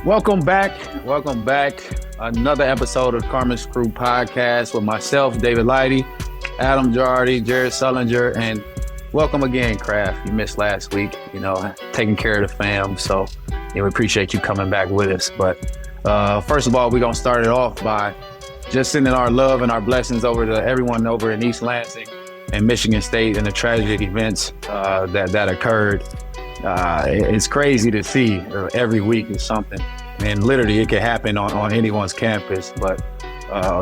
Welcome back. Welcome back. Another episode of Carmen's Crew podcast with myself, David Lighty, Adam Jardy, Jared Sullinger, and welcome again, Kraft. You missed last week, taking care of the fam. So we appreciate you coming back with us. But first of all, we're going to start it off by just sending our love and our blessings over to everyone over in East Lansing and Michigan State and the tragic events that occurred. It's crazy to see every week is something. And literally it can happen on anyone's campus. But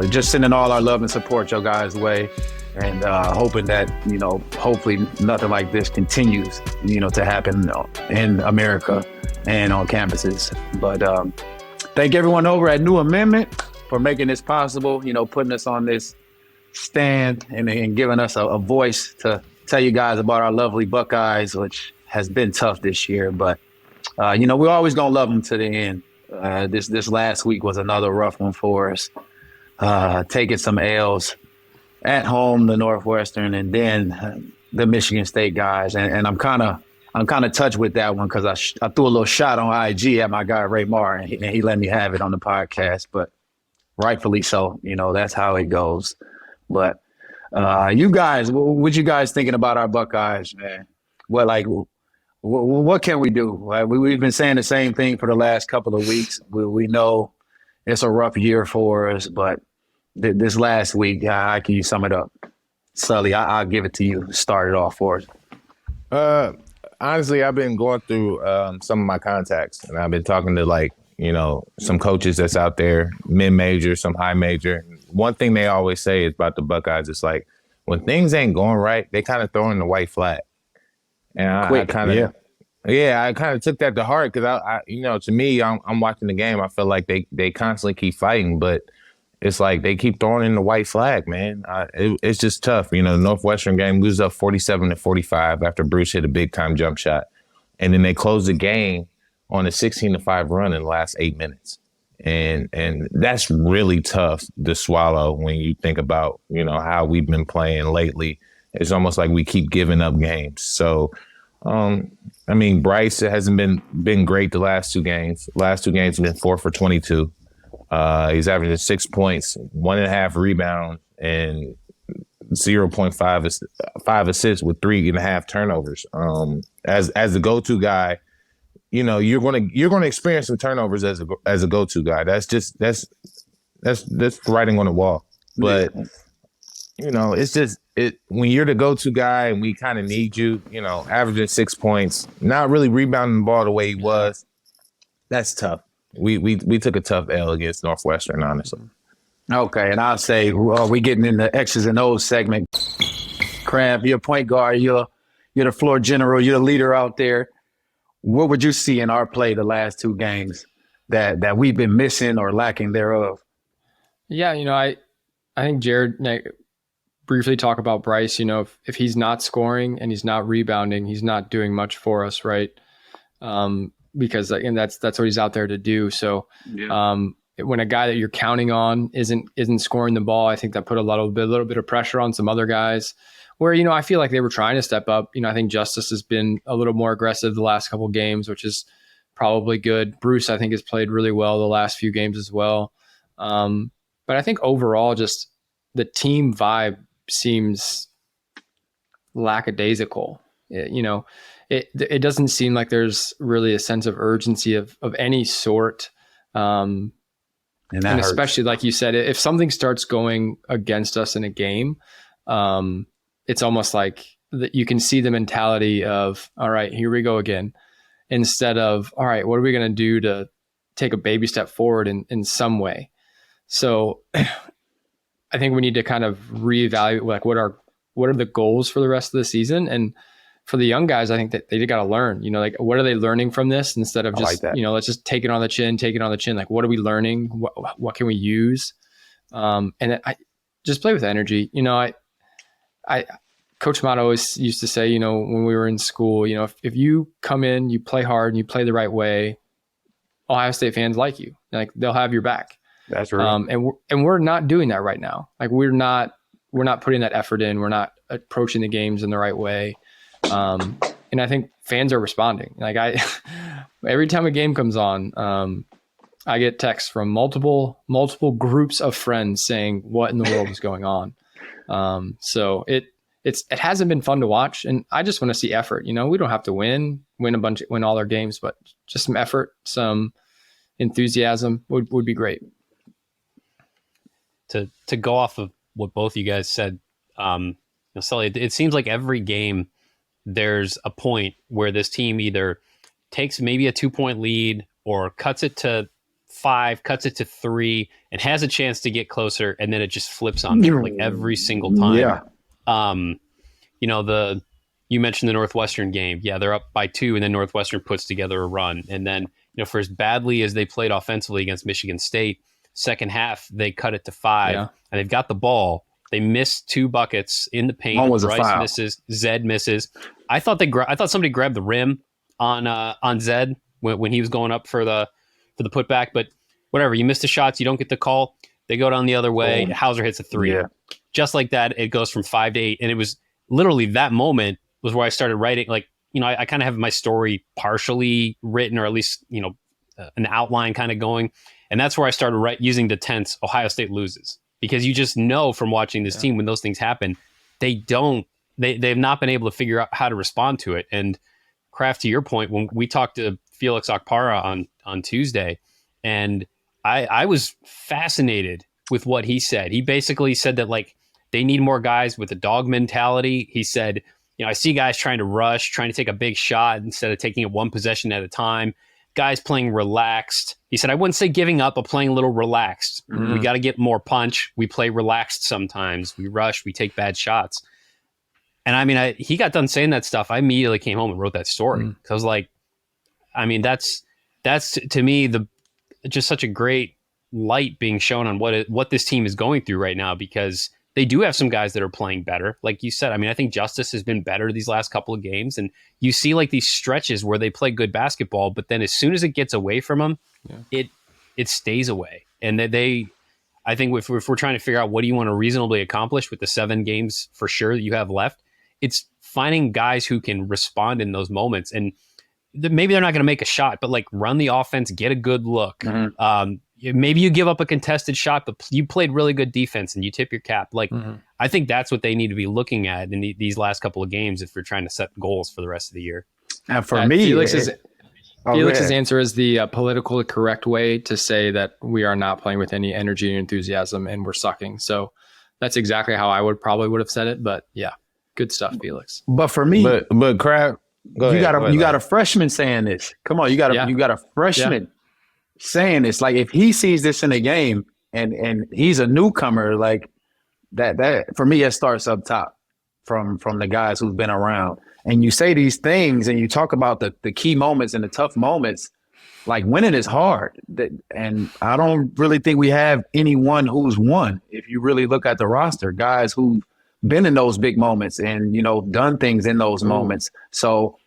just sending all our love and support your guys' way and hoping that, hopefully nothing like this continues, to happen in America and on campuses. But thank everyone over at New Amendment for making this possible, putting us on this stand and giving us a voice to tell you guys about our lovely Buckeyes, which has been tough this year. But, we're always going to love them to the end. This last week was another rough one for us, taking some L's at home, the Northwestern, and then the Michigan State guys. And I'm kind of touched with that one because I threw a little shot on IG at my guy Ray Marr, and he let me have it on the podcast. But rightfully so, that's how it goes. But you guys, what you guys thinking about our Buckeyes, man? What can we do? We've been saying the same thing for the last couple of weeks. We know it's a rough year for us, but this last week, how can you sum it up? Sully, I'll give it to you. Start it off for us. Honestly, I've been going through some of my contacts, and I've been talking to some coaches that's out there, mid-major, some high-major. One thing they always say is about the Buckeyes, it's like when things ain't going right, they kind of throw in the white flag. And I kind of took that to heart because to me, I'm watching the game. I feel like they constantly keep fighting, but it's like they keep throwing in the white flag, man. It's just tough. The Northwestern game loses up 47-45 after Bruce hit a big time jump shot, and then they close the game on a 16-5 run in the last 8 minutes, and that's really tough to swallow when you think about how we've been playing lately. It's almost like we keep giving up games. So, Bryce hasn't been great the last two games. Last two games have been 4 for 22. He's averaging 6 points, 1.5 rebounds, and 0.5 assists with 3.5 turnovers. As the go-to guy, you're gonna experience some turnovers as a go-to guy. That's writing on the wall. But it's just when you're the go-to guy and we kind of need you, averaging 6 points, not really rebounding the ball the way he was. That's tough. We took a tough L against Northwestern, honestly. Okay, and I'll say we getting in the X's and O's segment. Kraft, you're a point guard. You're the floor general. You're the leader out there. What would you see in our play the last two games that we've been missing or lacking thereof? Yeah, I think Jared briefly talk about Bryce. If he's not scoring and he's not rebounding, he's not doing much for us, right? Because that's what he's out there to do. So when a guy that you're counting on isn't scoring the ball, I think that put a little bit of pressure on some other guys. Where I feel like they were trying to step up. I think Justice has been a little more aggressive the last couple of games, which is probably good. Bruce, I think, has played really well the last few games as well. But I think overall, just the team vibe seems lackadaisical. It doesn't seem like there's really a sense of urgency of any sort. And especially, like you said, if something starts going against us in a game, it's almost like that you can see the mentality of, all right, here we go again, instead of, all right, what are we going to do to take a baby step forward in some way? So I think we need to kind of reevaluate what are the goals for the rest of the season. And for the young guys, I think that they got to learn, what are they learning from this instead of just, let's just take it on the chin. Like, what are we learning? What can we use? And I just play with energy. Coach Mott always used to say, when we were in school, if you come in, you play hard and you play the right way, Ohio State fans like you, they'll have your back. That's right. And we're not doing that right now. We're not putting that effort in. We're not approaching the games in the right way. And I think fans are responding. Every time a game comes on, I get texts from multiple groups of friends saying what in the world is going on. So it hasn't been fun to watch, and I just want to see effort. We don't have to win all our games, but just some effort, some enthusiasm would be great. To go off of what both you guys said, Sully, it seems like every game there's a point where this team either takes maybe a 2-point lead or cuts it to 5, cuts it to 3, and has a chance to get closer, and then it just flips on them like every single time. Yeah. You mentioned the Northwestern game. Yeah, they're up by 2, and then Northwestern puts together a run. And then, for as badly as they played offensively against Michigan State, second half they cut it to 5, and they've got the ball. They missed 2 buckets in the paint. One was Bryce a foul. Misses. Zed misses. I thought somebody grabbed the rim on Zed when he was going up for the putback, but whatever. You miss the shots, you don't get the call. They go down the other way. Hauser hits a 3. Yeah. Just like that, it goes from 5 to 8, and it was literally that moment was where I started writing. Like, I kind of have my story partially written, or at least an outline kind of going, and that's where I started using the tense Ohio State loses, because you just know from watching this team when those things happen, they've not been able to figure out how to respond to it. And Kraft, to your point, when we talked to Felix Okpara on Tuesday, and I was fascinated with what he said. He basically said that, like, they need more guys with a dog mentality. He said, I see guys trying to rush, trying to take a big shot instead of taking it one possession at a time. Guys playing relaxed. He said, I wouldn't say giving up, but playing a little relaxed. We got to get more punch. We play relaxed sometimes. We rush. We take bad shots. And I mean, he got done saying that stuff. I immediately came home and wrote that story. I was like, I mean, that's to me just such a great light being shown on what this team is going through right now, because they do have some guys that are playing better. Like you said, I mean, I think Justice has been better these last couple of games, and you see like these stretches where they play good basketball, but then as soon as it gets away from them, it stays away. And I think if we're trying to figure out what do you want to reasonably accomplish with the 7 games for sure that you have left, it's finding guys who can respond in those moments. And maybe they're not going to make a shot, but like run the offense, get a good look. Maybe you give up a contested shot, but you played really good defense and you tip your cap. Like, I think that's what they need to be looking at in these last couple of games if you're trying to set goals for the rest of the year. And for me, Felix's answer is the politically correct way to say that we are not playing with any energy and enthusiasm and we're sucking. So that's exactly how I would have said it. But yeah, good stuff, Felix. But for me, but Crab, you got a freshman saying this. Come on, you got a freshman saying this. Like, if he sees this in a game and he's a newcomer, like that for me, it starts up top from the guys who've been around. And you say these things and you talk about the key moments and the tough moments. Like, winning is hard. And I don't really think we have anyone who's won. If you really look at the roster, guys who've been in those big moments and, done things in those moments. So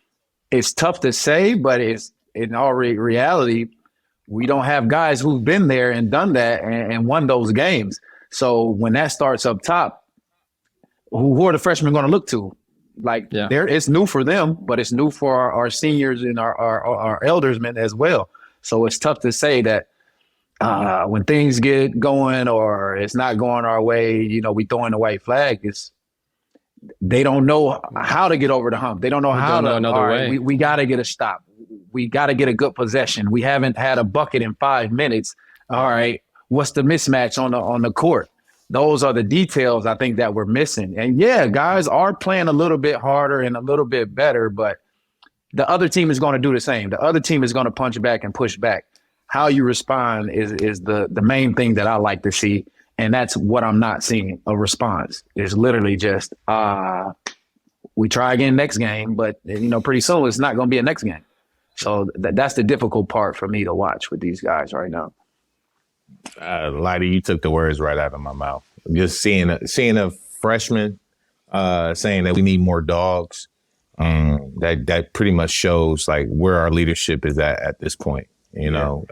it's tough to say, but it's in all reality, we don't have guys who've been there and done that and won those games. So when that starts up top, who are the freshmen going to look to? Like, it's new for them, but it's new for our seniors and our eldersmen as well. So it's tough to say that when things get going or it's not going our way, we throwing the white flag. They don't know how to get over the hump. They don't know how to. Another way. We got to get a stop. We got to get a good possession. We haven't had a bucket in 5 minutes. All right, what's the mismatch on the court? Those are the details I think that we're missing. And yeah, guys are playing a little bit harder and a little bit better, but the other team is going to do the same. The other team is going to punch back and push back. How you respond is the main thing that I like to see. And that's what I'm not seeing, a response. It's literally just, we try again next game, but pretty soon it's not going to be a next game. So that's the difficult part for me to watch with these guys right now. Lighty, you took the words right out of my mouth. Just seeing a freshman saying that we need more dogs, that pretty much shows like where our leadership is at this point.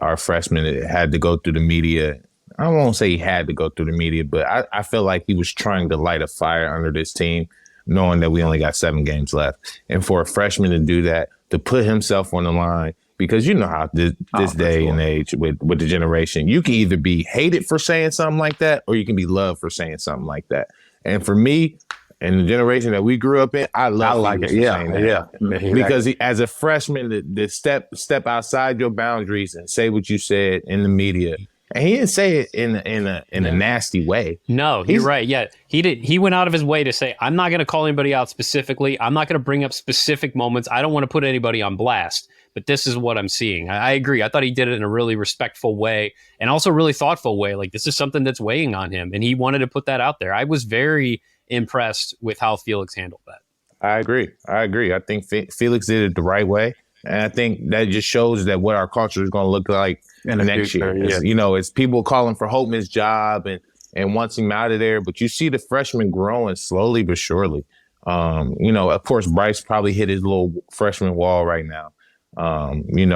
Our freshman had to go through the media. I won't say he had to go through the media, but I feel like he was trying to light a fire under this team, knowing that we only got 7 games left. And for a freshman to do that, to put himself on the line. Because you know how this day and age with the generation, you can either be hated for saying something like that or you can be loved for saying something like that. And for me, and the generation that we grew up in, I like it. Yeah. Because as a freshman, to step outside your boundaries and say what you said in the media. And he didn't say it in a nasty way. No, you're right. Yeah, he did. He went out of his way to say, I'm not going to call anybody out specifically. I'm not going to bring up specific moments. I don't want to put anybody on blast. But this is what I'm seeing. I agree. I thought he did it in a really respectful way and also really thoughtful way. Like, this is something that's weighing on him. And he wanted to put that out there. I was very impressed with how Felix handled that. I agree. I think Felix did it the right way. And I think that just shows that what our culture is going to look like in the next year. It's people calling for Holtman's job and wants him out of there. But you see the freshman growing slowly but surely. Of course, Bryce probably hit his little freshman wall right now.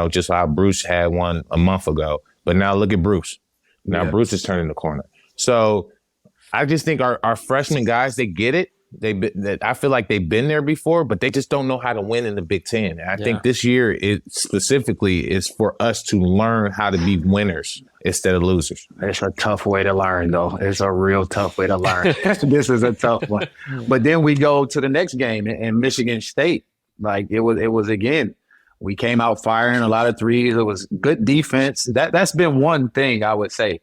Just how Bruce had one a month ago. But now look at Bruce. Now Bruce is turning the corner. So I just think our freshman guys, they get it. I feel like they've been there before, but they just don't know how to win in the Big Ten. And I think this year specifically is for us to learn how to be winners instead of losers. It's a tough way to learn, though. It's a real tough way to learn. This is a tough one. But then we go to the next game in Michigan State. Like it was again, we came out firing a lot of threes. It was good defense. That's been one thing I would say.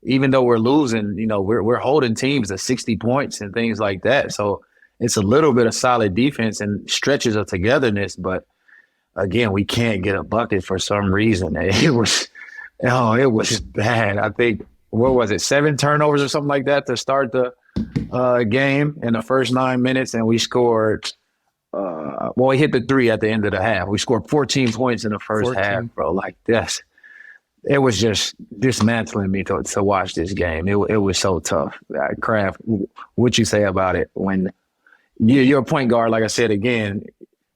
Even though we're losing, we're holding teams to 60 points and things like that. So it's a little bit of solid defense and stretches of togetherness. But again, we can't get a bucket for some reason. It was bad. I think, what was it, 7 turnovers or something like that to start the game in the first 9 minutes. And we scored, we hit the 3 at the end of the half. We scored 14 points in the first half, bro. Like this. It was just dismantling me to watch this game. It was so tough. Kraft, what you say about it? When you're a point guard, like I said again,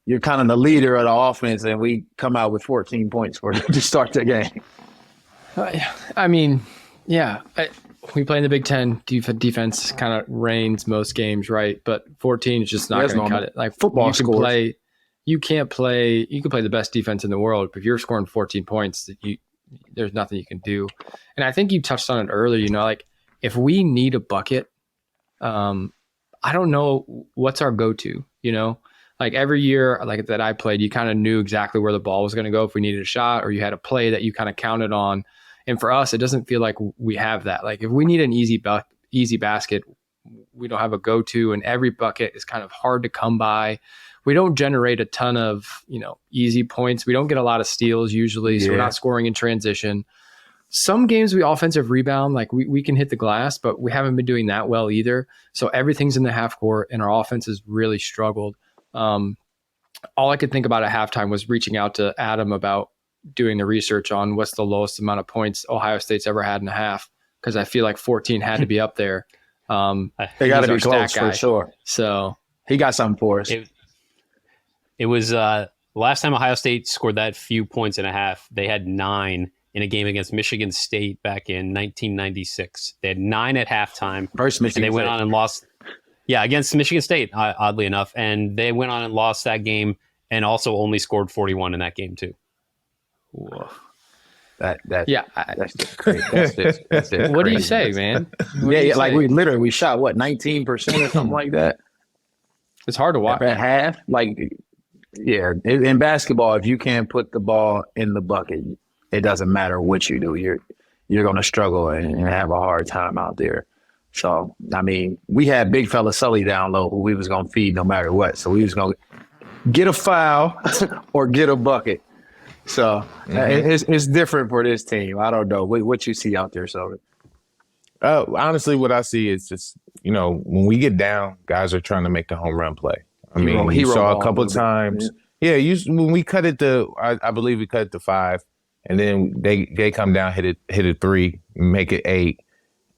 you're kind of the leader of the offense, and we come out with 14 points to start the game. We play in the Big Ten. Defense kind of reigns most games, right? But 14 is just not going to cut it. Like football scores. You can play the best defense in the world, but if you're scoring 14 points, there's nothing you can do. And I think you touched on it earlier, like if we need a bucket, I don't know what's our go-to, like every year like that I played, you kind of knew exactly where the ball was going to go if we needed a shot, or you had a play that you kind of counted on. And for us, it doesn't feel like we have that. Like if we need an easy basket, we don't have a go-to, and every bucket is kind of hard to come by. We don't generate a ton of, easy points. We don't get a lot of steals usually, so we're not scoring in transition. Some games we offensive rebound, like we can hit the glass, but we haven't been doing that well either. So everything's in the half court, and our offense has really struggled. All I could think about at halftime was reaching out to Adam about doing the research on what's the lowest amount of points Ohio State's ever had in a half, because I feel like 14 had to be up there. They got to be close for sure. So he got something for us. It was last time Ohio State scored that few points in a half, they had 9 in a game against Michigan State back in 1996. They had 9 at halftime. First Michigan and they went on and lost. Yeah, against Michigan State, oddly enough. And they went on and lost that game and also only scored 41 in that game too. Whoa. That's just crazy. That's it. What do you say, man? Like we shot 19% or something like that. It's hard to watch. At half, in basketball, if you can't put the ball in the bucket, it doesn't matter what you do. You're going to struggle and have a hard time out there. So, we had big fella Sully down low who we was going to feed no matter what. So we was going to get a foul or get a bucket. So it's different for this team. I don't know what you see out there, Sully. Honestly, what I see is just, when we get down, guys are trying to make the home run play. You saw a couple of times. Yeah, when we cut it to, I believe we cut it to 5, and then they come down, hit it 3, make it 8.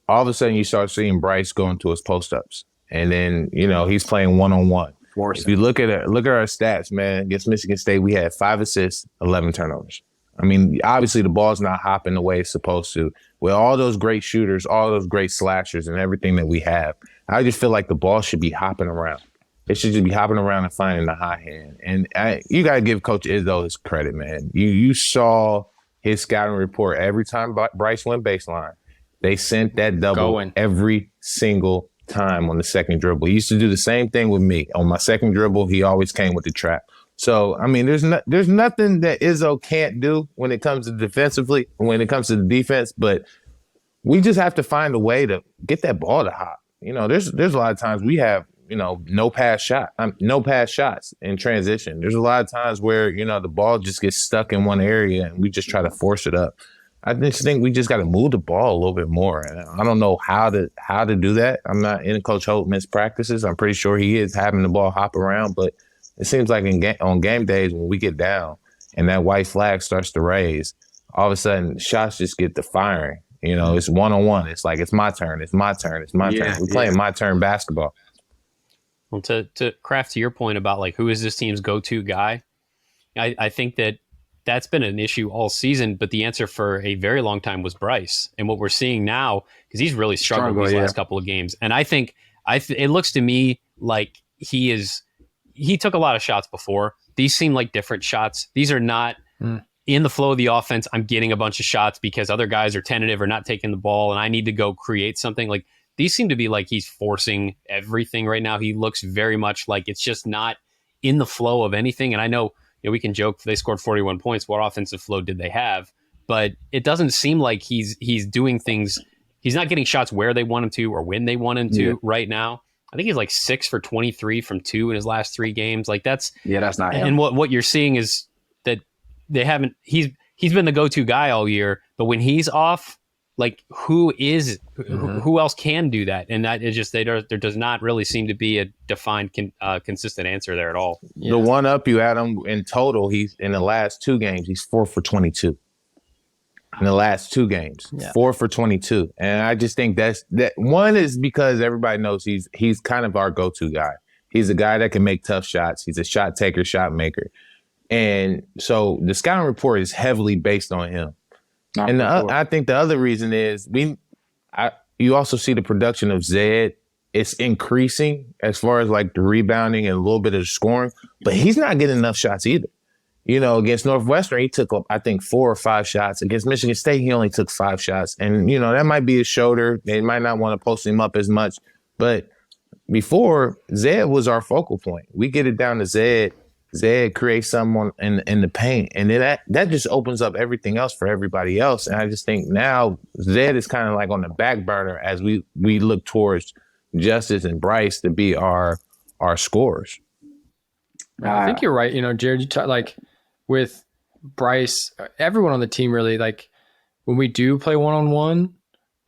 All of a sudden, you start seeing Bryce go into his post-ups, and then he's playing one-on-one. If you look at our stats, man, against Michigan State, we had 5 assists, 11 turnovers. Obviously the ball's not hopping the way it's supposed to. With all those great shooters, all those great slashers, and everything that we have, I just feel like the ball should be hopping around. It should just be hopping around and finding the hot hand. And you got to give Coach Izzo his credit, man. You saw his scouting report every time Bryce went baseline. They sent that double every single time on the second dribble. He used to do the same thing with me. On my second dribble, he always came with the trap. So, I mean, there's nothing that Izzo can't do when it comes to defensively, when it comes to the defense, but we just have to find a way to get that ball to hop. You know, there's a lot of times we have, you know, no pass shots in transition. There's a lot of times where, you know, the ball just gets stuck in one area and we just try to force it up. I just think we just got to move the ball a little bit more. And I don't know how to do that. I'm not in Coach Holtman's practices. I'm pretty sure he is having the ball hop around, but it seems like on game days when we get down and that white flag starts to raise, all of a sudden shots just get to firing. You know, it's one-on-one. It's like, it's my turn. It's my turn. It's my turn. We're playing my turn basketball. Well, to Kraft, to your point about like, who is this team's go-to guy? I think that's been an issue all season, but the answer for a very long time was Bryce. And what we're seeing now, because he's really struggled these last couple of games. And I think it looks to me like he took a lot of shots before. These seem like different shots. These are not in the flow of the offense. I'm getting a bunch of shots because other guys are tentative or not taking the ball, and I need to go create something. Like, these seem to be like he's forcing everything right now. He looks very much like it's just not in the flow of anything. And I know, we can joke they scored 41 points. What offensive flow did they have? But it doesn't seem like he's doing things. He's not getting shots where they want him to or when they want him to right now. I think he's like 6 for 23 from 2 in his last 3 games. Like, that's not him. And what you're seeing is that they haven't. He's been the go-to guy all year, but when he's off, like, who else can do that? And that is just there does not really seem to be a defined consistent answer there at all. The one up you, Adam, in total, he's in the last 2 games, he's 4 for 22. In the last 2 games, 4 for 22. And I just think that one is because everybody knows he's kind of our go-to guy. He's a guy that can make tough shots. He's a shot taker, shot maker. And so the scouting report is heavily based on him. I think the other reason is you also see the production of Zed. It's increasing as far as like the rebounding and a little bit of the scoring, but he's not getting enough shots either. You know, against Northwestern, he took, I think, 4 or 5 shots. Against Michigan State, he only took 5 shots. And, you know, that might be his shoulder. They might not want to post him up as much. But before, Zed was our focal point. We get it down to Zed. Zed creates something in the paint. And then that just opens up everything else for everybody else. And I just think now Zed is kind of like on the back burner as we look towards Justice and Bryce to be our scorers. I think you're right. You know, Jared, with Bryce, everyone on the team really, like, when we do play one-on-one,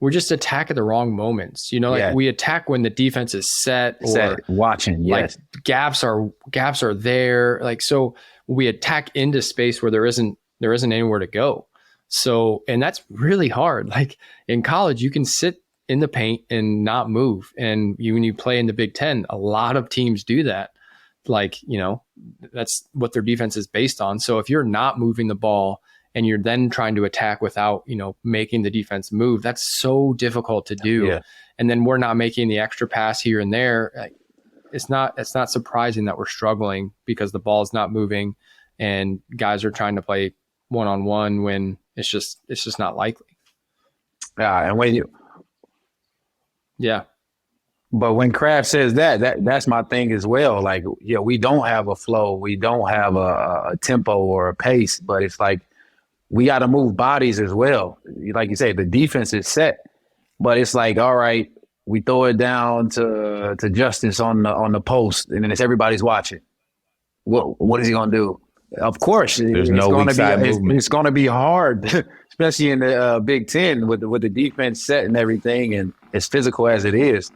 we're just attack at the wrong moments. You know, like we attack when the defense is set or watching. Yes. Like gaps are there. Like, so we attack into space where there isn't anywhere to go. So, and that's really hard. Like, in college, you can sit in the paint and not move. And when you play in the Big Ten, a lot of teams do that. Like, you know, that's what their defense is based on. So if you're not moving the ball and you're then trying to attack without, you know, making the defense move, that's so difficult to do. Yeah. And then we're not making the extra pass here and there. Like, it's not surprising that we're struggling because the ball is not moving and guys are trying to play one-on-one when it's just not likely. And when But when Kraft says that's my thing as well. Like, we don't have a flow. We don't have a tempo or a pace, but it's like we got to move bodies as well. Like you say, the defense is set, but it's like, all right, we throw it down to Justice on the post, and then it's everybody's watching. What is he going to do? Of course, there's no weak side movement. It's going to be hard, especially in the Big Ten with the defense set and everything, and as physical as it is.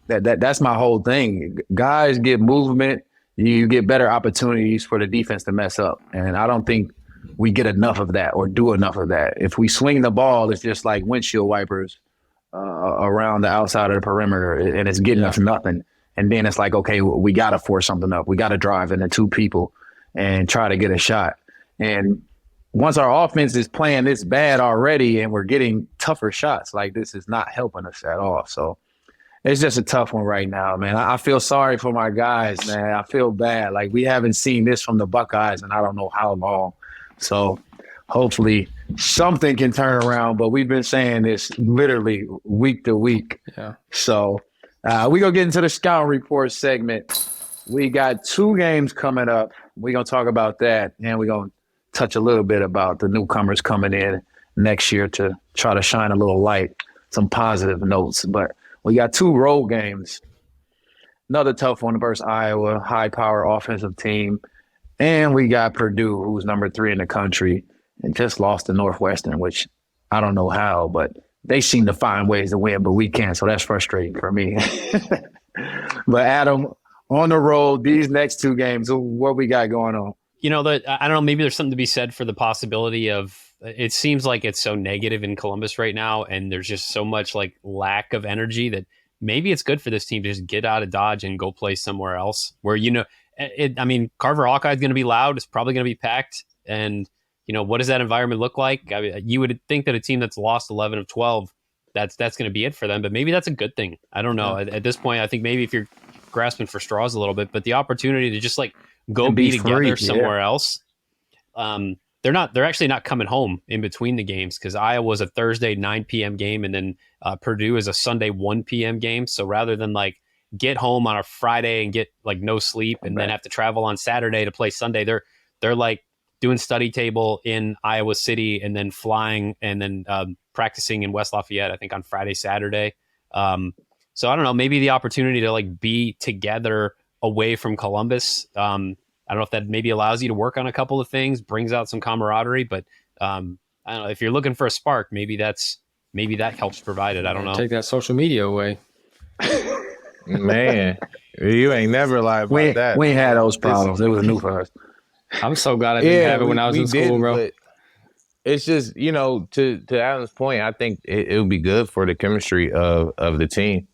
That's my whole thing. Guys get movement, you get better opportunities for the defense to mess up. And I don't think we get enough of that or do enough of that. If we swing the ball, it's just like windshield wipers around the outside of the perimeter, and it's getting us nothing. And then it's like, okay, we got to force something up. We got to drive into 2 people and try to get a shot. And once our offense is playing this bad already and we're getting tougher shots, like, this is not helping us at all. So It's just a tough one right now, man. I feel sorry for my guys, man. I feel bad. Like, we haven't seen this from the Buckeyes in I don't know how long. So hopefully something can turn around. But we've been saying this literally week to week. Yeah. So we're going to get into the scout report segment. We got 2 games coming up. We're going to talk about that. And we're going to touch a little bit about the newcomers coming in next year to try to shine a little light, some positive notes. But we got 2 road games. Another tough one versus Iowa, high-power offensive team. And we got Purdue, who's number 3 in the country, and just lost to Northwestern, which I don't know how, but they seem to find ways to win, but we can't. So that's frustrating for me. But Adam, on the road, these next 2 games, what we got going on? You know, I don't know, maybe there's something to be said for the possibility of, it seems like it's so negative in Columbus right now, and there's just so much like lack of energy that maybe it's good for this team to just get out of Dodge and go play somewhere else where, you know, I mean, Carver Hawkeye is going to be loud. It's probably going to be packed. And, you know, what does that environment look like? I mean, you would think that a team that's lost 11 of 12, that's going to be it for them. But maybe that's a good thing. I don't know. At this point, I think maybe if you're grasping for straws a little bit, but the opportunity to just like go be together somewhere else. They're actually not coming home in between the games because Iowa's a Thursday 9 p.m. game and then Purdue is a Sunday 1 p.m. game. So rather than like get home on a Friday and get like no sleep and then have to travel on Saturday to play Sunday, they're like doing study table in Iowa City and then flying and then practicing in West Lafayette, I think on Friday, Saturday. So I don't know, maybe the opportunity to like be together away from Columbus. I don't know if that maybe allows you to work on a couple of things, brings out some camaraderie, but I don't know, if you're looking for a spark, maybe that helps provide it. I don't know. Take that social media away. Man, you ain't never lied about that. We ain't had those problems. It was new for us. I'm so glad I didn't have it when I was in school, bro. It's just, you know, to Adam's point, I think it would be good for the chemistry of the team,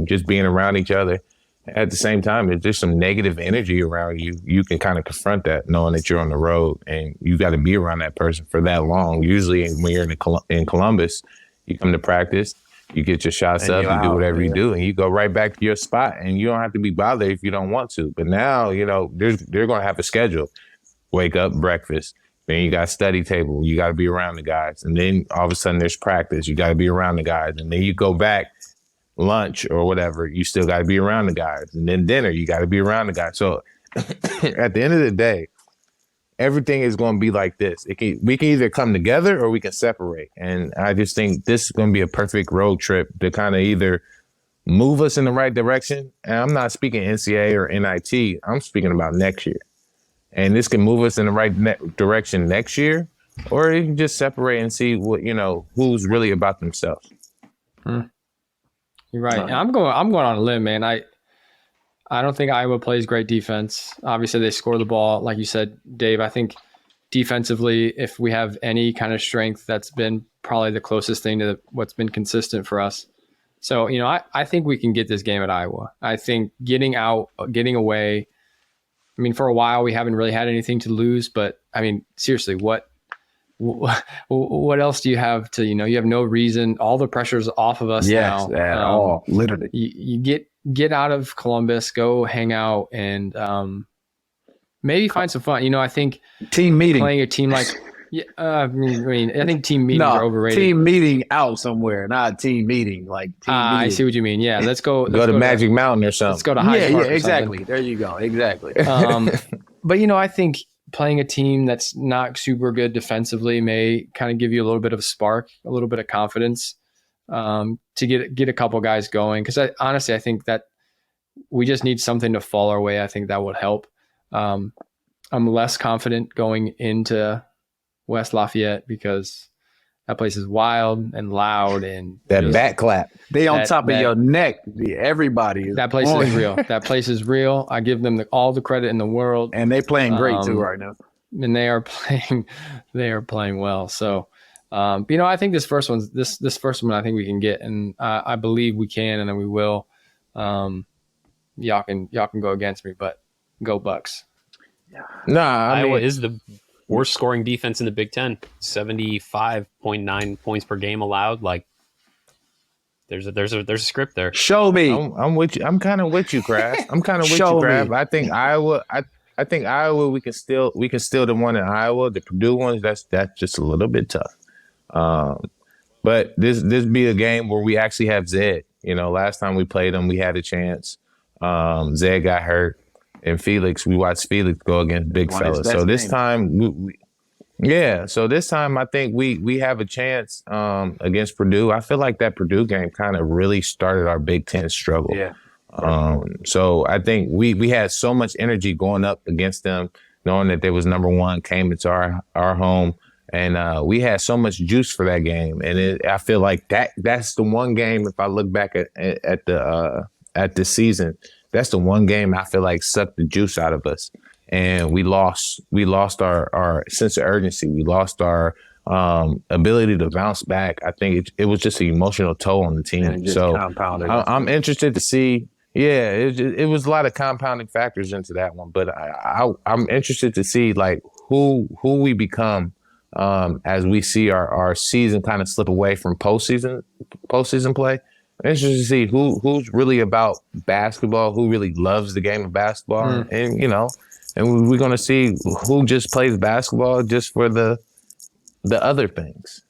just being around each other. At the same time, if there's some negative energy around you, you can kind of confront that, knowing that you're on the road and you got to be around that person for that long. Usually when you're in Columbus, you come to practice, you get your shots up, you do whatever you do, and you go right back to your spot, and you don't have to be bothered if you don't want to. But now, you know, they're going to have a schedule. Wake up, breakfast. Then you got study table. You got to be around the guys. And then all of a sudden there's practice. You got to be around the guys. And then you go back, lunch or whatever, you still got to be around the guys. And then dinner, you got to be around the guys. So at the end of the day, everything is going to be like this. We can either come together or we can separate. And I just think this is going to be a perfect road trip to kind of either move us in the right direction. And I'm not speaking NCAA or NIT. I'm speaking about next year. And this can move us in the right direction next year, or you can just separate and see what, you know, who's really about themselves. You're right. I'm going on a limb, man. I don't think Iowa plays great defense. Obviously, they score the ball, like you said, Dave. I think defensively, if we have any kind of strength, that's been probably the closest thing to what's been consistent for us. So, you know, I think we can get this game at Iowa. I think getting away. I mean, for a while we haven't really had anything to lose, but I mean, seriously, what else do you have to, you know, you have no reason. All the pressure's off of us now. Yes, at all, literally. You get out of Columbus, go hang out, and maybe find some fun. You know, I think team meeting, playing a team like, I think team meetings are overrated. Team meeting out somewhere, not team meeting. Like team meeting. I see what you mean. Yeah, let's go to Magic Mountain or something. Let's go to Hyde Park. Yeah, exactly. There you go. Exactly. But you know, I think playing a team that's not super good defensively may kind of give you a little bit of a spark, a little bit of confidence to get a couple guys going. Because honestly, I think that we just need something to fall our way. I think that would help. I'm less confident going into West Lafayette because that place is wild and loud and that back clap. They on top of your neck. Everybody. That place is real. That place is real. I give them all the credit in the world. And they playing great too right now. And they are playing well. So, you know, I think this first one, I think we can get, and I believe we can, and then we will. Y'all can go against me, but go Bucks. Nah, Iowa is the worst scoring defense in the Big Ten, 75.9 points per game allowed. Like, There's a script there. Show me. I'm with you. I'm kind of with you, Kraft. I'm kind of with you, Kraft. I think Iowa. I think Iowa. We can still the one in Iowa. The Purdue ones. That's just a little bit tough. But this be a game where we actually have Zed. Last time we played him, we had a chance. Zed got hurt, and Felix. We watched Felix go against big fella. So this time, So this time, I think we have a chance against Purdue. I feel like that Purdue game kind of really started our Big Ten struggle. Yeah. So I think we had so much energy going up against them, knowing that they was number one, came into our home. And we had so much juice for that game, and I feel like that's the one game. If I look back at the season, that's the one game I feel like sucked the juice out of us, and we lost our sense of urgency. We lost our ability to bounce back. I think it was just an emotional toll on the team. So I'm interested to see. Yeah, it was a lot of compounding factors into that one, but I'm interested to see like who we become. As we see our season kind of slip away from postseason play. I'm interested to see who's really about basketball, who really loves the game of basketball, and we're going to see who just plays basketball just for the other things.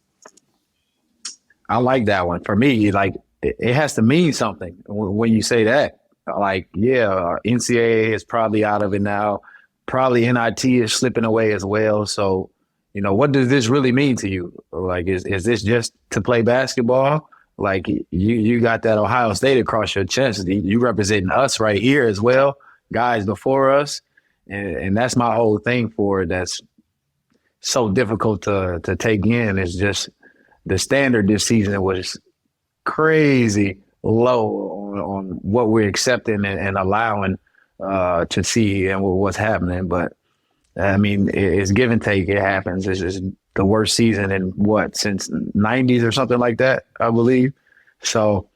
I like that one. For me, like it has to mean something when you say that. Like, NCAA is probably out of it now. Probably NIT is slipping away as well. So, what does this really mean to you? Like, is this just to play basketball? Like, you got that Ohio State across your chest. You representing us right here as well, guys before us. And that's my whole thing for it. That's so difficult to take in. It's just the standard this season was crazy low on what we're accepting and allowing to see and what's happening. But I mean, it's give and take. It happens. It's the worst season in since 90s or something like that, I believe. So,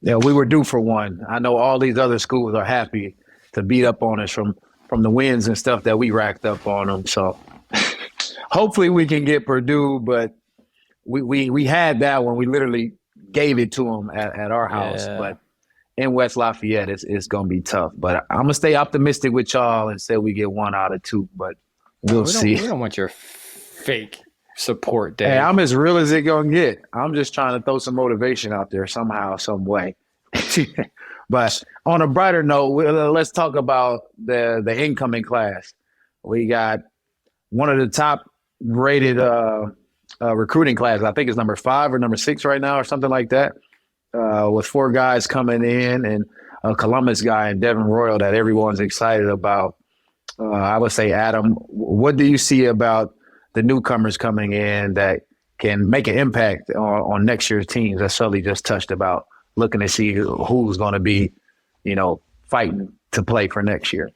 we were due for one. I know all these other schools are happy to beat up on us from the wins and stuff that we racked up on them. So, hopefully we can get Purdue, but we had that one. We literally gave it to them at our house, but in West Lafayette, it's going to be tough. But I'm going to stay optimistic with y'all and say we get 1 out of 2, but we'll see. We don't want your fake support, Dave. Hey, I'm as real as it going to get. I'm just trying to throw some motivation out there somehow, some way. But on a brighter note, let's talk about the incoming class. We got one of the top rated recruiting classes. I think it's number 5 or number 6 right now or something like that. With 4 guys coming in and a Columbus guy and Devin Royal that everyone's excited about. I would say, Adam, what do you see about the newcomers coming in that can make an impact on next year's teams that Sully just touched about, looking to see who's going to be, fighting to play for next year?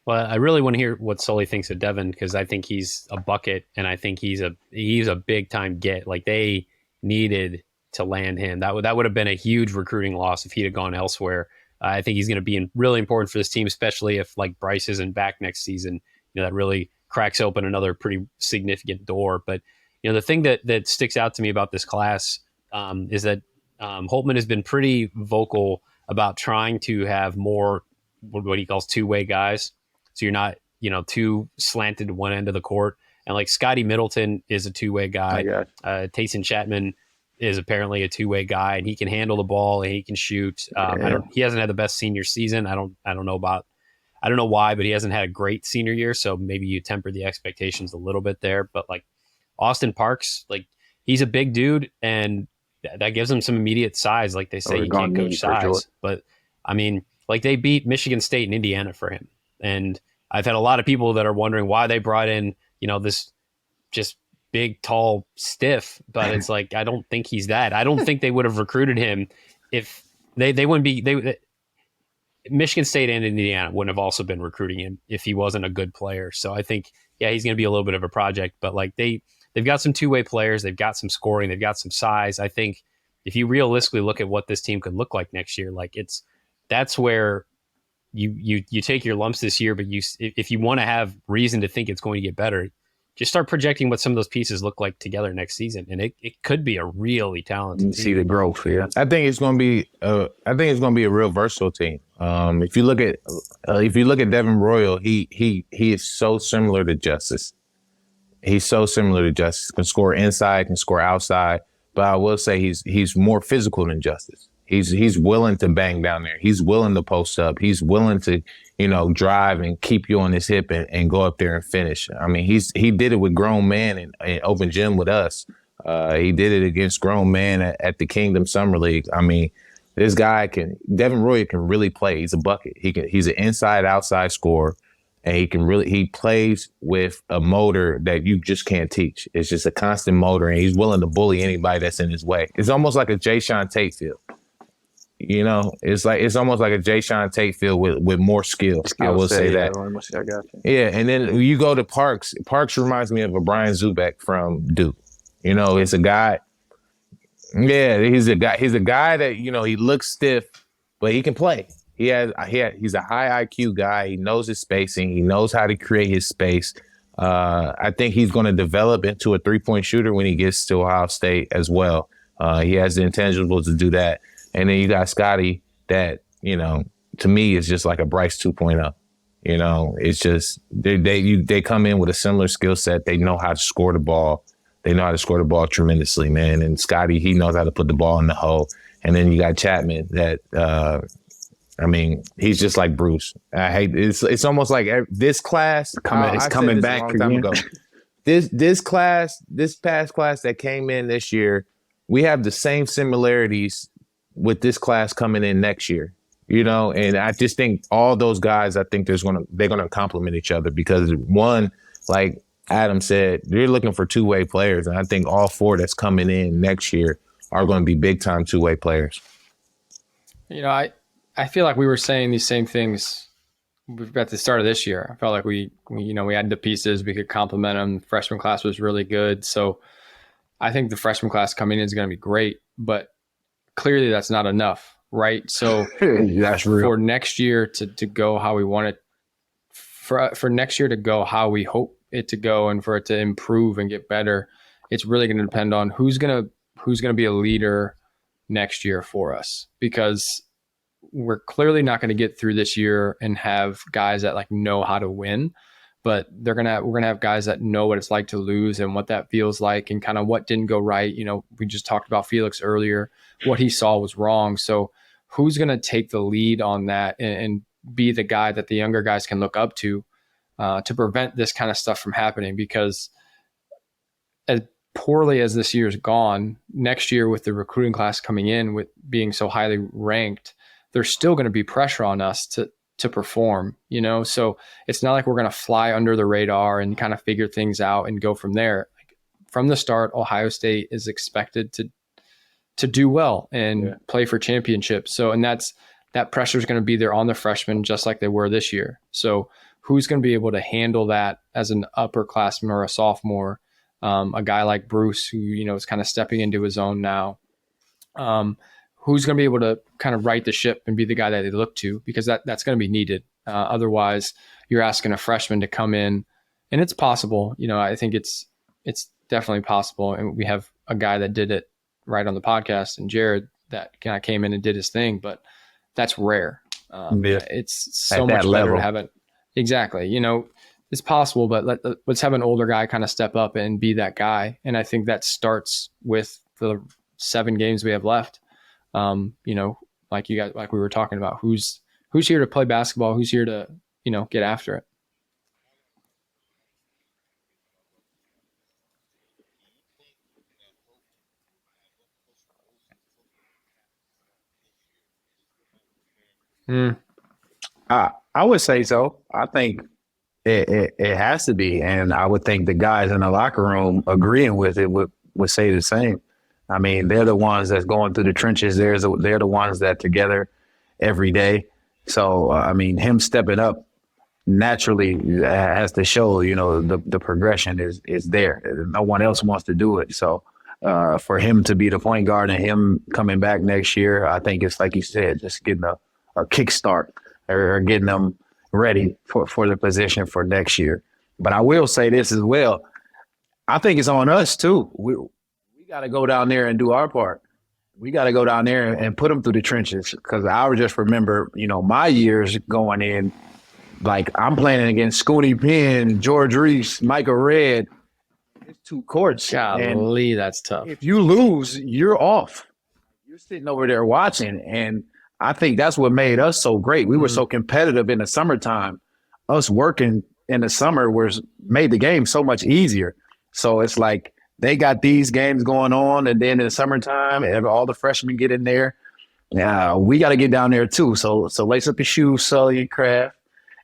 Well, I really want to hear what Sully thinks of Devin, because I think he's a bucket, and I think he's a big time get. Like, they needed to land him. That would have been a huge recruiting loss if he'd have gone elsewhere. I think he's going to be really important for this team, especially if like Bryce isn't back next season. That really cracks open another pretty significant door. But the thing that sticks out to me about this class is that Holtman has been pretty vocal about trying to have more what he calls two-way guys. So you're not too slanted to one end of the court. And like Scotty Middleton is a two-way guy. Tayson Chapman is apparently a two-way guy, and he can handle the ball and he can shoot. He hasn't had the best senior season. I don't know why, but he hasn't had a great senior year. So maybe you temper the expectations a little bit there. But like Austin Parks, like he's a big dude, and that gives him some immediate size. Like they say, you can't coach size, sure. But I mean, like they beat Michigan State and Indiana for him. And I've had a lot of people that are wondering why they brought in, this just big, tall, stiff, but it's like, I don't think he's that. I don't think they would have recruited him if they wouldn't be, Michigan State and Indiana wouldn't have also been recruiting him if he wasn't a good player. So I think, he's going to be a little bit of a project, but like they've got some two-way players. They've got some scoring. They've got some size. I think if you realistically look at what this team could look like next year, like that's where you take your lumps this year, but if you want to have reason to think it's going to get better, just start projecting what some of those pieces look like together next season, and it could be a really talented team. See the growth. Yeah, I think it's going to be. I think it's going to be a real versatile team. If you look at Devin Royal, he is so similar to Justice. He's so similar to Justice. Can score inside, can score outside. But I will say he's more physical than Justice. He's willing to bang down there. He's willing to post up. He's willing to, drive and keep you on his hip and go up there and finish. I mean, he did it with grown men in open gym with us. He did it against grown men at the Kingdom Summer League. I mean, this guy Devin Roy can really play. He's a bucket. He's an inside outside scorer, and he plays with a motor that you just can't teach. It's just a constant motor, and he's willing to bully anybody that's in his way. It's almost like a Jayshawn Tate feel. It's almost like a Jayshawn Tate field with more skill. I will say that. I got you. Yeah, and then you go to Parks. Parks reminds me of a Brian Zubek from Duke. It's a guy. Yeah, he's a guy that he looks stiff, but he can play. He's a high IQ guy. He knows his spacing. He knows how to create his space. I think he's going to develop into a 3-point shooter when he gets to Ohio State as well. He has the intangibles to do that. And then you got Scotty that, to me is just like a Bryce 2.0. It's just they come in with a similar skill set. They know how to score the ball. They know how to score the ball tremendously, man. And Scotty, he knows how to put the ball in the hole. And then you got Chapman that, he's just like Bruce. I hate it's almost like this class coming back again. This past class that came in this year, we have the same similarities with this class coming in next year, and I just think all those guys, I think they're going to complement each other because one, like Adam said, they're looking for two-way players. And I think all four that's coming in next year are going to be big time two-way players. I feel like we were saying these same things at the start of this year. I felt like we had the pieces, we could complement them. The freshman class was really good. So I think the freshman class coming in is going to be great, but clearly that's not enough, right? So that's real. For next year to go how we want it, for next year to go how we hope it to go, and for it to improve and get better, it's really going to depend on who's going to be a leader next year for us, because we're clearly not going to get through this year and have guys that know how to win, but we're going to have guys that know what it's like to lose and what that feels like and kind of what didn't go right. We just talked about Felix earlier. What he saw was wrong. So who's going to take the lead on that and be the guy that the younger guys can look up to prevent this kind of stuff from happening? Because as poorly as this year's gone, next year with the recruiting class coming in with being so highly ranked, there's still going to be pressure on us to perform, so it's not like we're going to fly under the radar and kind of figure things out and go from there. From the start, Ohio State is expected to do well and play for championships. So, and that pressure is going to be there on the freshmen, just like they were this year. So who's going to be able to handle that as an upperclassman or a sophomore, a guy like Bruce, who, is kind of stepping into his own now, who's going to be able to kind of right the ship and be the guy that they look to, because that's going to be needed. Otherwise, you're asking a freshman to come in, and it's possible. I think it's definitely possible. And we have a guy that did it right on the podcast, and Jared, that kind of came in and did his thing, but that's rare. It's so much better to have it. Exactly. It's possible, but let's have an older guy kind of step up and be that guy. And I think that starts with the 7 games we have left. Like we were talking about, who's here to play basketball, who's here to, get after it. I would say so. I think it has to be, and I would think the guys in the locker room agreeing with it would say the same. I mean, they're the ones that's going through the trenches. They're the ones that together every day. So, him stepping up naturally has to show, the progression is there. No one else wants to do it. So, for him to be the point guard and him coming back next year, I think it's like you said, just getting a kickstart or getting them ready for the position for next year. But I will say this as well. I think it's on us too. We got to go down there and do our part. We got to go down there and put them through the trenches, because I would just remember, my years going in, like I'm playing against Scooney Penn, George Reese, Michael Redd. It's 2 courts. Golly, that's tough. If you lose, you're off. You're sitting over there watching, and I think that's what made us so great. We were so competitive in the summertime. Us working in the summer made the game so much easier. So it's like they got these games going on, and then in the summertime, all the freshmen get in there. Now we got to get down there too. So lace up your shoes, Sully and Kraft,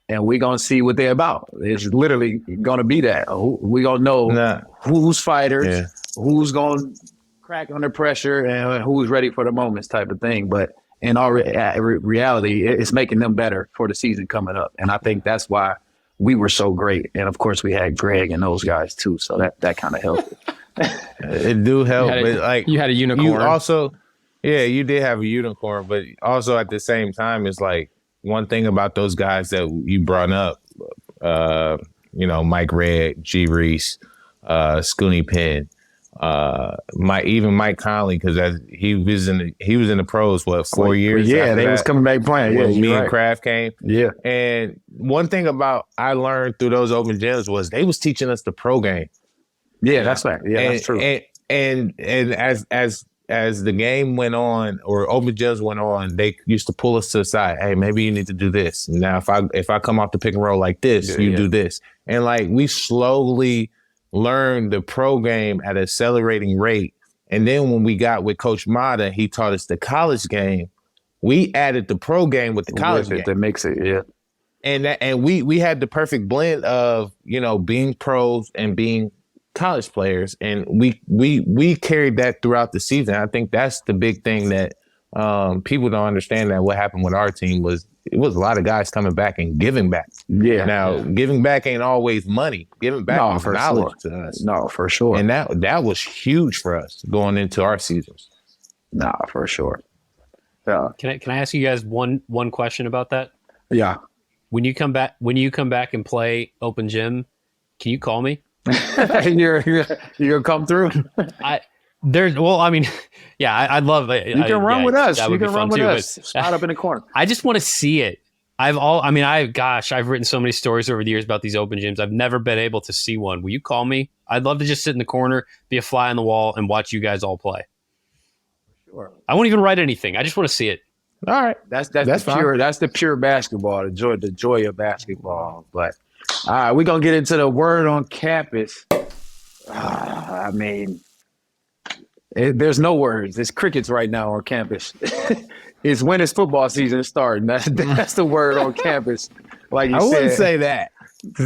and we're going to see what they're about. It's literally going to be that. We're going to know who's fighters, who's going to crack under pressure, and who's ready for the moments type of thing. But in all reality, it's making them better for the season coming up. And I think that's why we were so great. And of course we had Greg and those guys too. So that kind of helped. It do help. You had a unicorn. You also, you did have a unicorn, but also at the same time, it's like one thing about those guys that you brought up, Mike Redd, G Reese, Scooney Penn, Mike Conley, because he was in the pros 4 years. Yeah, they was coming back playing. Yeah, me and Kraft came. Yeah, and one thing I learned through those open gyms was they was teaching us the pro game. Yeah, that's right. Yeah, that's true. And as the game went on, or open gyms went on, they used to pull us to the side. Hey, maybe you need to do this. Now, if I come off the pick and roll like this, you do this. And like we slowly learned the pro game at an accelerating rate. And then when we got with Coach Mata, he taught us the college game. We added the pro game with the college game to mix it. Yeah. And we had the perfect blend of, being pros and being college players, and we carried that throughout the season. I think that's the big thing that people don't understand, that what happened with our team was it was a lot of guys coming back and giving back. Yeah. Now, giving back ain't always money. Giving back is knowledge to us. No, for sure. And that was huge for us going into our seasons. No, for sure. Yeah. Can I ask you guys one question about that? Yeah. When you come back and play open gym, can you call me? you're gonna come through. I'd love it. You can run with us. You can run with us. Spot up in the corner. I just want to see it. I've written so many stories over the years about these open gyms. I've never been able to see one. Will you call me? I'd love to just sit in the corner, be a fly on the wall, and watch you guys all play. Sure. I won't even write anything. I just want to see it. All right. That's the pure basketball, the joy of basketball. But all right, we're gonna get into the word on campus. There's no words. It's crickets right now on campus. It's when it's football season starting. That's the word on campus. Like you said. I wouldn't say that.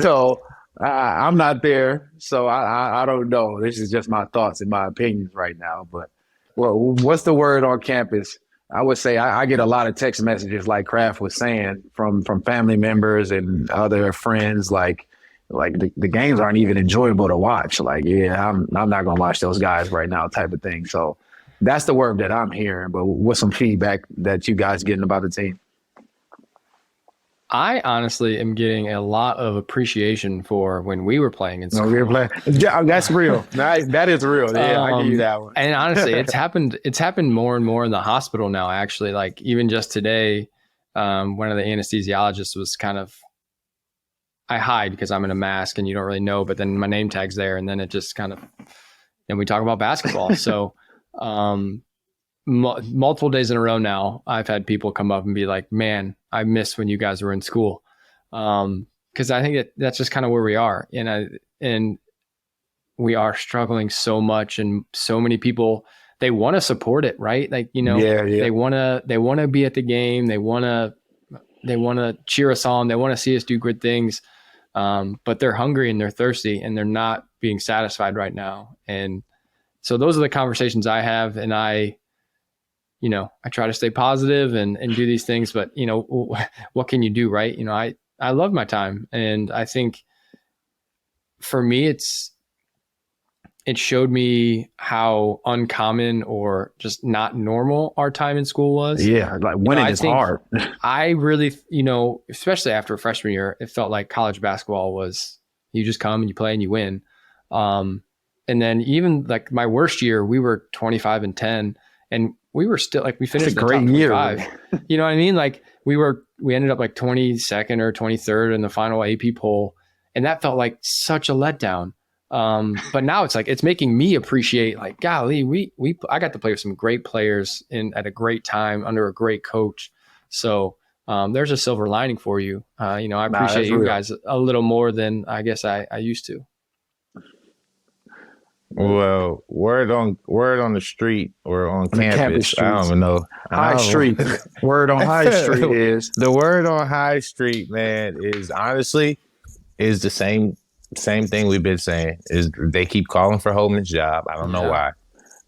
So I'm not there, so I don't know. This is just my thoughts and my opinions right now. But what's the word on campus? I would say I get a lot of text messages, like Kraft was saying, from family members and other friends. Like the games aren't even enjoyable to watch. Like, I'm not gonna watch those guys right now, type of thing. So that's the word that I'm hearing. But what's some feedback that you guys getting about the team? I honestly am getting a lot of appreciation for when we were playing in school. We were playing. Yeah, that's real. That is real. Yeah, I give you that one. And honestly, it's happened more and more in the hospital now, actually. Like even just today, one of the anesthesiologists was kind of, I hide because I'm in a mask and you don't really know, but then my name tag's there, and then it just kind of, and we talk about basketball. So multiple days in a row now, I've had people come up and be like, man, I miss when you guys were in school. Cause I think that's just kind of where we are. And we are struggling so much, and so many people, they want to support it, right? Like, they want to be at the game. They want to cheer us on. They want to see us do good things. But they're hungry and they're thirsty and they're not being satisfied right now. And so those are the conversations I have. And I try to stay positive and do these things, but what can you do? Right. I love my time. And I think for me, it showed me how uncommon or just not normal our time in school was. Yeah. Like winning is hard. I really, especially after freshman year, it felt like college basketball was, you just come and you play and you win. And then even like my worst year, we were 25-10, and we were still like, we finished a great year. You know what I mean? Like we ended up like 22nd or 23rd in the final AP poll. And that felt like such a letdown. But now it's like, it's making me appreciate like, golly, I got to play with some great players at a great time under a great coach. So there's a silver lining for you. I appreciate you guys a little more than I guess I used to. Well, word on the street or on campus, I don't even know. High Street. Word on High Street is the word on High Street, man, is honestly is the same thing we've been saying. Is they keep calling for Holman's job. I don't know why.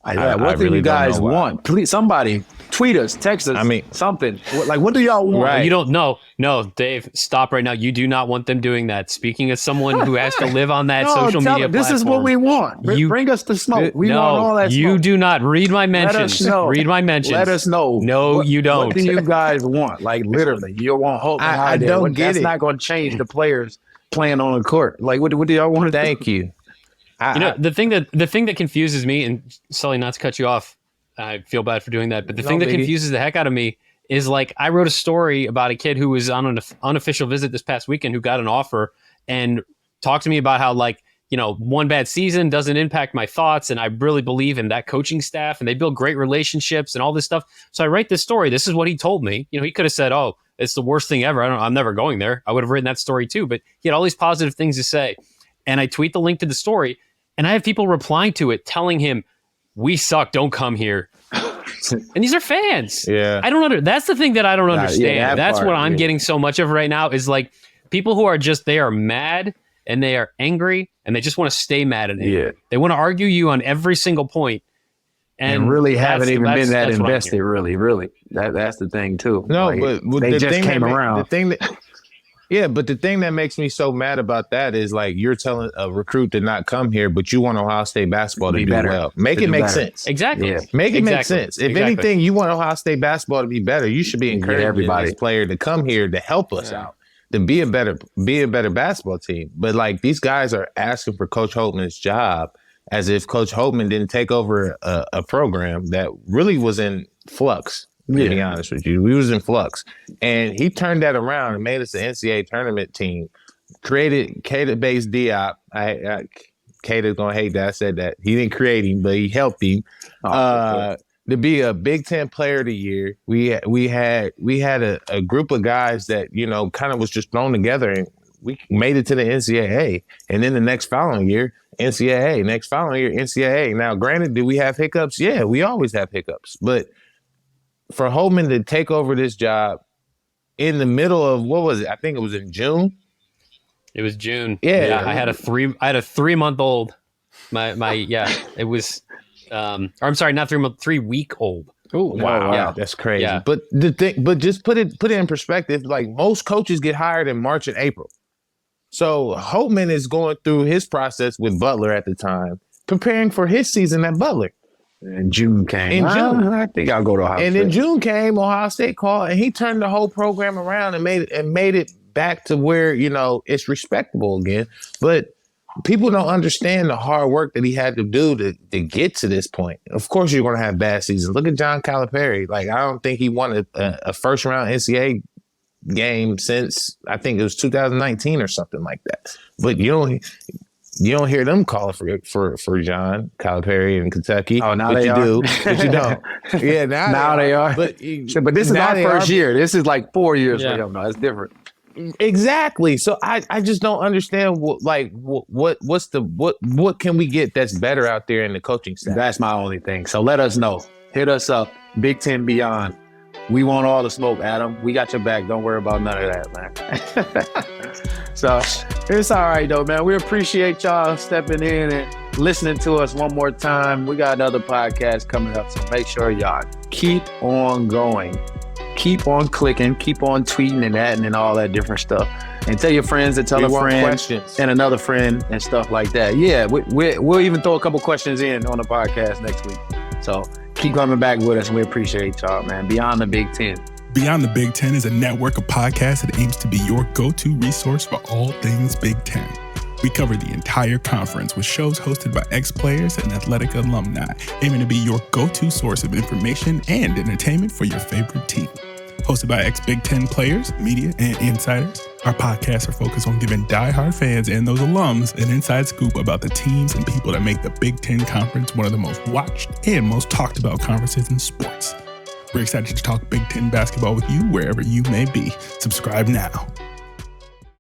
What do you guys want? Please, somebody tweet us, text us. I mean, something. What do y'all want? Right. You don't know. No, Dave, stop right now. You do not want them doing that. Speaking as someone who has to live on that social media platform. This is what we want. Bring us the smoke. We want all that smoke. You do not. Read my mentions. Read my mentions. Let us know. No, you don't. What do you guys want? Like, literally, you want hope. I don't get it. That's not going to change the players playing on the court. Like, what do y'all want to Thank you. The thing that confuses me, and Sully, not to cut you off, I feel bad for doing that, but the thing that confuses the heck out of me is like I wrote a story about a kid who was on an unofficial visit this past weekend who got an offer and talked to me about how like, one bad season doesn't impact my thoughts, and I really believe in that coaching staff, and they build great relationships and all this stuff. So I write this story. This is what he told me. He could have said, "Oh, it's the worst thing ever. I'm never going there." I would have written that story too, but he had all these positive things to say. And I tweet the link to the story, and I have people replying to it telling him, "We suck. Don't come here." And these are fans. Yeah. That's the thing that I don't understand. That's what I'm getting so much of right now is like people who are they are mad and they are angry and they just want to stay mad at you. Yeah. They want to argue you on every single point. And really haven't even been that invested, really. That's the thing too. No, like, but they just came around. But the thing that makes me so mad about that is like you're telling a recruit to not come here, but you want Ohio State basketball to do well. Make it make sense. Exactly. Yeah. Make it make sense. If anything, you want Ohio State basketball to be better, you should be encouraging this player to come here to help us out, to be a better basketball team. But like these guys are asking for Coach Holtman's job as if Coach Holtman didn't take over a program that really was in flux. To be honest with you, we was in flux, and he turned that around and made us an NCAA tournament team. Created Cater-based Diop. Cater's gonna hate that I said that. He didn't create him, but he helped him to be a Big Ten Player of the Year. We had a group of guys that kind of was just thrown together, and we made it to the NCAA. And then the next following year, NCAA. Next following year, NCAA. Now, granted, do we have hiccups? Yeah, we always have hiccups, but for Holman to take over this job in the middle of what was it? I think it was in June. It was June. Yeah. I had a 3-month-old. It was. I'm sorry, not 3 month, 3 week old. Oh wow, yeah, that's crazy. Yeah. But just put it in perspective. Like most coaches get hired in March and April, so Holman is going through his process with Butler at the time, preparing for his season at Butler. And June came. I think I'll go to Ohio State. And then June came, Ohio State called, and he turned the whole program around and made it back to where, it's respectable again. But people don't understand the hard work that he had to do to get to this point. Of course, you're going to have bad seasons. Look at John Calipari. Like, I don't think he won a first-round NCAA game since, I think it was 2019 or something like that. But you don't hear them calling for John Calipari in Kentucky. Oh, now they are. But you don't. Yeah, now they are. But this is our first year. This is like 4 years for them. No, it's different. Exactly. So I just don't understand what can we get that's better out there in the coaching staff. That's my only thing. So let us know. Hit us up. Big Ten Beyond. We want all the smoke, Adam. We got your back. Don't worry about none of that, man. So it's all right, though, man. We appreciate y'all stepping in and listening to us one more time. We got another podcast coming up, so make sure y'all keep on going. Keep on clicking. Keep on tweeting and adding and all that different stuff. And tell your friends to tell a friend and another friend and stuff like that. Yeah, we'll even throw a couple questions in on the podcast next week. So keep coming back with us, and we appreciate y'all, man. Beyond the Big Ten. Beyond the Big Ten is a network of podcasts that aims to be your go-to resource for all things Big Ten. We cover the entire conference with shows hosted by ex-players and athletic alumni, aiming to be your go-to source of information and entertainment for your favorite team. Hosted by ex-Big Ten players, media, and insiders, our podcasts are focused on giving diehard fans and those alums an inside scoop about the teams and people that make the Big Ten Conference one of the most watched and most talked about conferences in sports. We're excited to talk Big Ten basketball with you wherever you may be. Subscribe now.